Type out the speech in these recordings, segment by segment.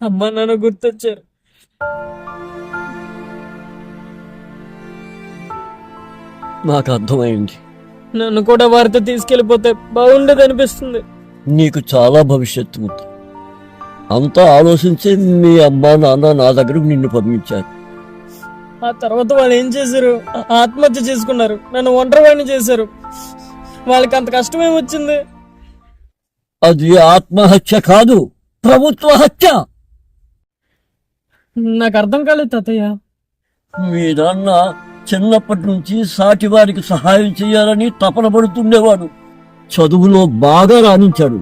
అమ్మ నాన్న గుర్తొచ్చారు. నాకు అర్థమైంది. నన్ను కూడా వారితో తీసుకెళ్లిపోతే బాగుండేది అనిపిస్తుంది. నీకు చాలా భవిష్యత్తు ఉంది. అంతా ఆలోచించి మీ అమ్మా నాన్న నా దగ్గరకు నిన్ను పంపించారు. ఆ తర్వాత వాళ్ళు ఏం చేశారు? ఆత్మహత్య చేసుకున్నారు. నన్ను ఒంటరివాడిని చేశారు. వాళ్ళకి అంత కష్టం ఏమొచ్చింది? అది ఆత్మహత్య కాదు, ప్రభుత్వ హత్య. నాకు అర్థం కాలేదు తాతయ్య. మీ నాన్న చిన్నప్పటి నుంచి సాటి వారికి సహాయం చేయాలని తపన పడుతుండేవాడు. చదువులో బాగా రాణించాడు.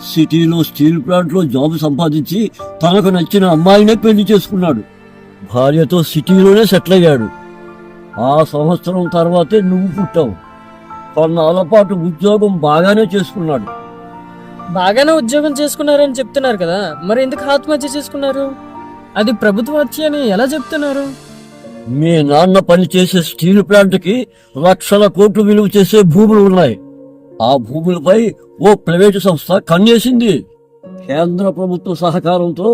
సిటీలో స్టీల్ ప్లాంట్లో జాబ్ సంపాదించి తనకు నచ్చిన అమ్మాయినే పెళ్లి చేసుకున్నాడు. భార్యతో సిటీలోనే సెటిల్ అయ్యాడు. ఆ సంవత్సరం తర్వాతే నువ్వు పుట్టావు. కొన్నాళ్ళ పాటు ఉద్యోగం బాగానే చేసుకున్నాడు. బాగానే ఉద్యోగం చేసుకున్నారని చెప్తున్నారు కదా, మరి ఎందుకు ఆత్మహత్య చేసుకున్నారు? అది ప్రభుత్వ హత్య అని ఎలా చెప్తున్నారు? మీ నాన్న పనిచేసే స్టీల్ ప్లాంట్కి లక్షల కోట్లు విలువ చేసే భూములు ఉన్నాయి. ఆ భూములపై ఓ ప్రైవేటు సంస్థ కన్నేసింది. కేంద్ర ప్రభుత్వ సహకారంతో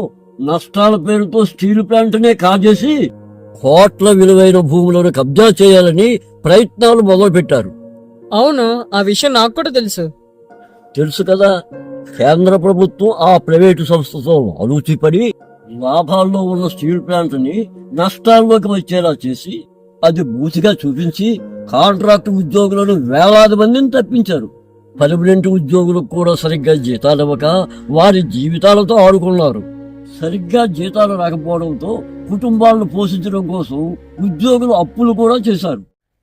నష్టాల పేరుతో స్టీల్ ప్లాంట్నే కాజేసి కోట్ల విలువైన భూములను కబ్జా చేయాలని ప్రయత్నాలు మొదలుపెట్టారు. అవును, ఆ విషయం నాకు కూడా తెలుసు. తెలుసు కదా. కేంద్ర ప్రభుత్వం ఆ ప్రైవేటు సంస్థతో అలూచిపడి లాభాల్లో ఉన్న స్టీల్ ప్లాంట్ ని నష్టాల్లోకి వచ్చేలా చేసి అది బూతిగా చూపించి కాంట్రాక్ట్ ఉద్యోగులను వేలాది మందిని తప్పించారు. పర్మనెంట్ ఉద్యోగులకు కూడా సరిగ్గా జీతాలు ఇవ్వక వారి జీవితాలతో ఆడుకున్నారు. సరిగ్గా జీతాలు రాకపోవడంతో కుటుంబాలను పోషించడం కోసం ఉద్యోగులు అప్పులు కూడా చేశారు.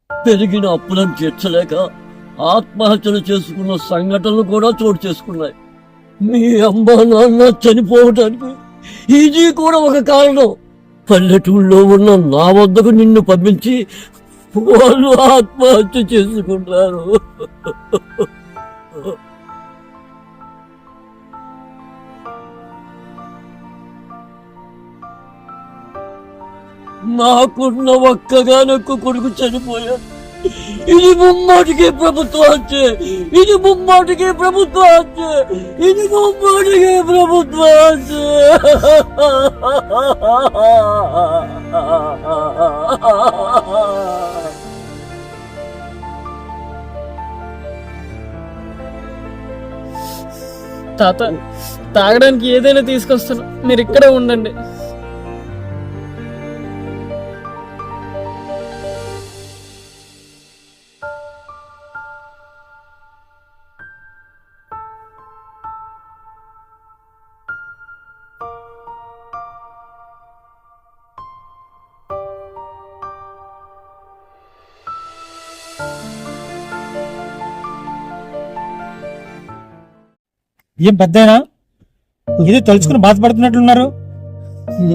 పెరిగిన అప్పులను తీర్చలేక ఆత్మహత్యలు చేసుకున్న సంఘటనలు కూడా చోటు చేసుకున్నాయి. మీ అమ్మ నాన్న చనిపోవటానికి ఇది కూడా ఒక కారణం. పల్లెటూళ్ళలో ఉన్న నా వద్దకు నిన్ను పంపించి వాళ్ళు ఆత్మహత్య చేసుకుంటారు. నాకున్న ఒక్కగానొక్క కొడుకు చనిపోయాడు. ఇది ముమ్మాటికి ప్రభుత్వ హత్య. ఇది ముమ్మాటికి ప్రభుత్వ హత్య. ఇది ముమ్మాటికి ప్రభుత్వ హత్య. తాత, తాగడానికి ఏదైనా తీసుకొస్తాను, మీరు ఇక్కడే ఉండండి. ఏం పెద్దయినా ఏదో తలుచుకుని బాధపడుతున్నట్లున్నారు.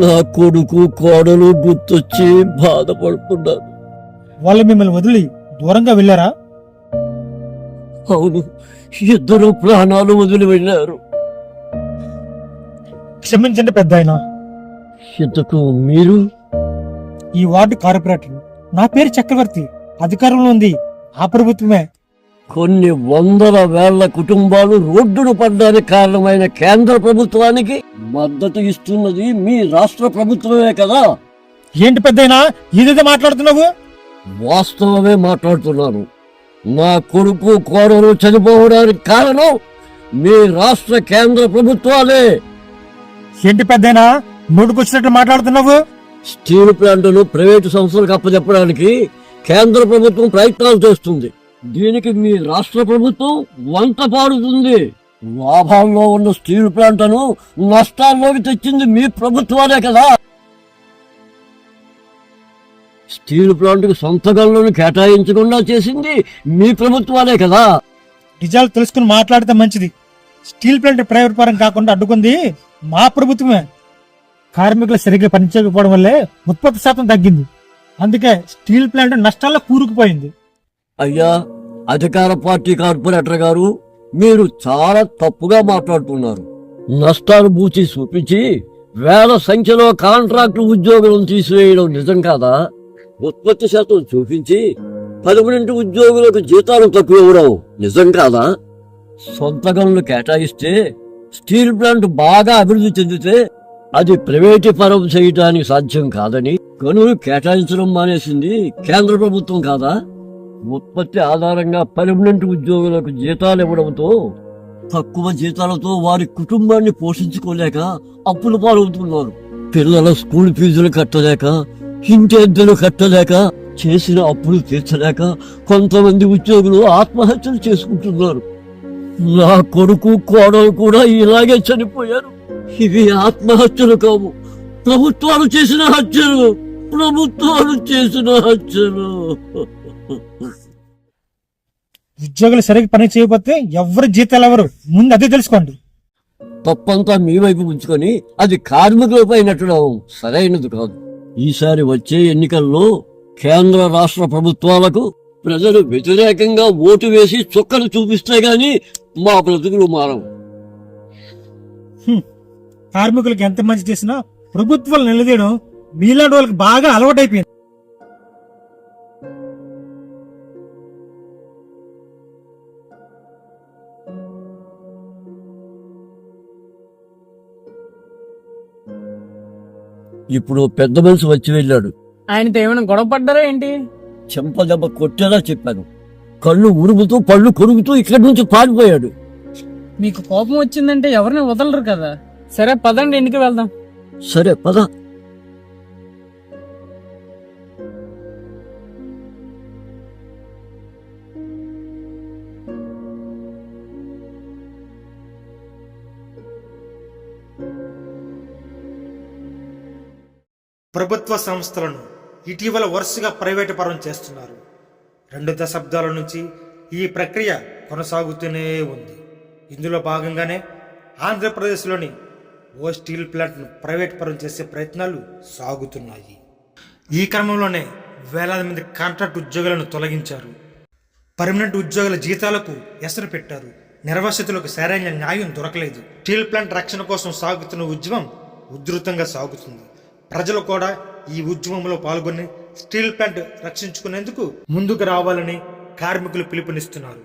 నా కొడుకు కోడలు గుర్తొచ్చి బాధపడుతున్నారు. వాళ్ళు మిమ్మల్ని వదిలి దూరంగా వెళ్ళారా? అవును, ఇద్దరు ప్రాణాలు వదిలి వెళ్ళారు. క్షమించండి పెద్దయినా. ఇంతకు మీరు? ఈ వార్డు కార్పొరేటర్. నా పేరు చక్రవర్తి. అధికారంలో ఉంది ఆ ప్రభుత్వమే. కొన్ని వందల వేల కుటుంబాలు రోడ్డును పడ్డానికి కారణమైన కేంద్ర ప్రభుత్వానికి మద్దతు ఇస్తున్నది మీ రాష్ట్ర ప్రభుత్వమే కదా. ఏంటి పెద్దయినా ఏదైతే మాట్లాడుతున్నావు? వాస్తవమే మాట్లాడుతున్నాను. నా కొడుకు కోడలు చనిపోవడానికి కారణం మీ రాష్ట్ర కేంద్ర ప్రభుత్వాలే. ఏంటి పెద్దయినా నోటుకొచ్చినట్టు మాట్లాడుతున్నావు? స్టీల్ ప్లాంటును ప్రైవేటు సంస్థలకు అప్పచెప్పడానికి కేంద్ర ప్రభుత్వం ప్రయత్నాలు చేస్తుంది. దీనికి మీ రాష్ట్ర ప్రభుత్వం వంట పాడుతుంది. లాభాల్లో ఉన్న స్టీల్ ప్లాంట్ను నష్టాల్లోకి తెచ్చింది మీ ప్రభుత్వాలే కదా. స్టీల్ ప్లాంట్కు సొంత గనులను కేటాయించకుండా చేసింది మీ ప్రభుత్వాలే కదా. నిజాలు తెలుసుకుని మాట్లాడితే మంచిది. స్టీల్ ప్లాంట్ ప్రైవేట్ పరం కాకుండా అడ్డుకుంది మా ప్రభుత్వమే. కార్మికులు సరిగ్గా పనిచేయకపోవడం వల్లే ఉత్పత్తి శాతం తగ్గింది. అందుకే స్టీల్ ప్లాంట్ నష్టాల్లో కూరుకుపోయింది. అయ్యా, అధికార పార్టీ కార్పొరేటర్ గారు, మీరు చాలా తప్పుగా మాట్లాడుతున్నారు. నష్టాలు బూచి చూపించి వేల సంఖ్యలో కాంట్రాక్టు ఉద్యోగులను తీసివేయడం నిజం కాదా? ఉత్పత్తి శాతం చూపించి పర్మనెంట్ ఉద్యోగులకు జీతాలు తక్కువ ఇవ్వడం నిజం కాదా? సొంత గనులు కేటాయిస్తే స్టీల్ ప్లాంట్ బాగా అభివృద్ధి చెందితే అది ప్రైవేటు పరం చేయటానికి సాధ్యం కాదని గనులు కేటాయించడం మానేసింది కేంద్ర ప్రభుత్వం కాదా? ఉత్పత్తి ఆధారంగా పర్మనెంట్ ఉద్యోగులకు జీతాలు ఇవ్వడంతో తక్కువ జీతాలతో వారి కుటుంబాన్ని పోషించుకోలేక అప్పుల పాలవుతున్నారు. పిల్లల స్కూల్ ఫీజులు కట్టలేక, ఇంటి అద్దెలు కట్టలేక, చేసిన అప్పులు తీర్చలేక కొంతమంది ఉద్యోగులు ఆత్మహత్యలు చేసుకుంటున్నారు. నా కొడుకు కోడలు కూడా ఇలాగే చనిపోయారు. ఇవి ఆత్మహత్యలు కావు, ప్రభుత్వాలు చేసిన హత్యలు. ప్రభుత్వాలు చేసిన హత్యలు. ఉద్యోగులు సరిగ్గా పని చేయకపోతే ఎవరు జీతాలు ఎవరు ముందు అదే తెలుసుకోండి. తప్పంతా మీ వైపు ఉంచుకొని అది కార్మికులపై నెట్టడం సరైనది కాదు. ఈసారి వచ్చే ఎన్నికల్లో కేంద్ర రాష్ట్ర ప్రభుత్వాలకు ప్రజలు వ్యతిరేకంగా ఓటు వేసి చుక్కలు చూపిస్తే గాని మా బ్రతుకులు మారవు. కార్మికులకు ఎంత మంచి చేసినా ప్రభుత్వాలు నిలదీయడం మీలాంటి వాళ్ళకి బాగా అలవాటైపోయింది. ఇప్పుడు పెద్ద మనిషి వచ్చి వెళ్ళాడు. ఆయనతో ఏమైనా గొడవ పడ్డారా ఏంటి? చెంపదెబ్బ కొట్టేలా చెప్పాను. కళ్ళు ఉరుగుతూ పళ్ళు కొరుకుతూ ఇక్కడి నుంచి పారిపోయాడు. మీకు కోపం వచ్చిందంటే ఎవరిని వదలరు కదా. సరే పదండి, ఇంటికి వెళ్దాం. సరే పద. ప్రభుత్వ సంస్థలను ఇటీవల వరుసగా ప్రైవేటు పరం చేస్తున్నారు. 2 దశాబ్దాల నుంచి ఈ ప్రక్రియ కొనసాగుతూనే ఉంది. ఇందులో భాగంగానే ఆంధ్రప్రదేశ్లోని ఓ స్టీల్ ప్లాంట్ను ప్రైవేట్ పరం చేసే ప్రయత్నాలు సాగుతున్నాయి. ఈ క్రమంలోనే వేలాది మంది కాంట్రాక్ట్ ఉద్యోగులను తొలగించారు. పర్మనెంట్ ఉద్యోగుల జీతాలకు ఎసరు పెట్టారు. నిర్వాసితులకు సరైన న్యాయం దొరకలేదు. స్టీల్ ప్లాంట్ రక్షణ కోసం సాగుతున్న ఉద్యమం ఉధృతంగా సాగుతుంది. ప్రజలు కూడా ఈ ఉద్యమంలో పాల్గొని స్టీల్ ప్లాంట్ రక్షించుకునేందుకు ముందుకు రావాలని కార్మికులు పిలుపునిస్తున్నారు.